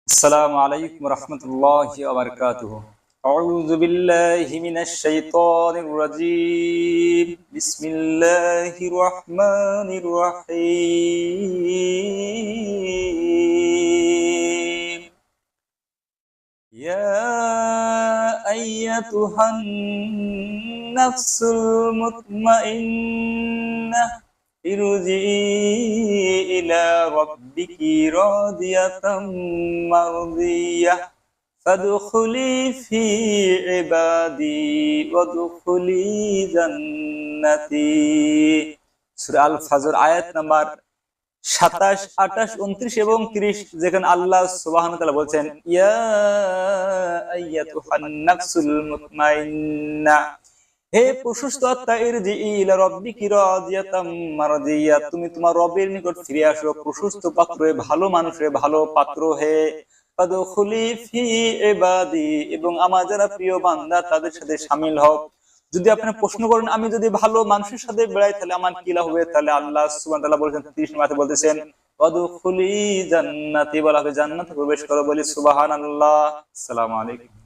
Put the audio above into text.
السلام عليكم ورحمة الله وبركاته. أعوذ بالله من الشيطان الرجيم. بسم الله الرحمن الرحيم. يا أيتها النفس المطمئنة ارجعي إلى ربك راضية مرضية فادخلي في عبادي وادخلي جنتي. সূরা আল ফাজর আয়াত নাম্বার 27, 28, 29 এবং 30, যেখানে আল্লাহ সুবহানাহু ওয়া তাআলা বলছেন ইয়া আইয়াতুহান নাফসুল মুতমাইন্না, হে প্রশস্ত আত্মা, ইরজিই ইলা রাব্বিকি রাদিয়াতাম মারদিয়া, তুমি তোমার রবের নিকট ফিরে আসো প্রশস্ত পাত্র হয়ে, ভালো মানুষ হয়ে, ভালো পাত্র হয়ে। ফাদখুলি ফি ইবাদি, এবং আমার যারা প্রিয় বান্দা তাদের সাথে শামিল হও। যদি আপনি প্রশ্ন করেন আমি যদি ভালো মানুষের সাথে বেড়াই তাহলে আমার কি লাভ হবে, তাহলে আল্লাহ সুবহানাহু ওয়া তাআলা বলেছেন 30 নম্বরে বলতেছেন ওয়াদখুলি জান্নাতি, বলা হবে জান্নাতে প্রবেশ করো। বলি সুবহানাল্লাহ। আসসালামু আলাইকুম।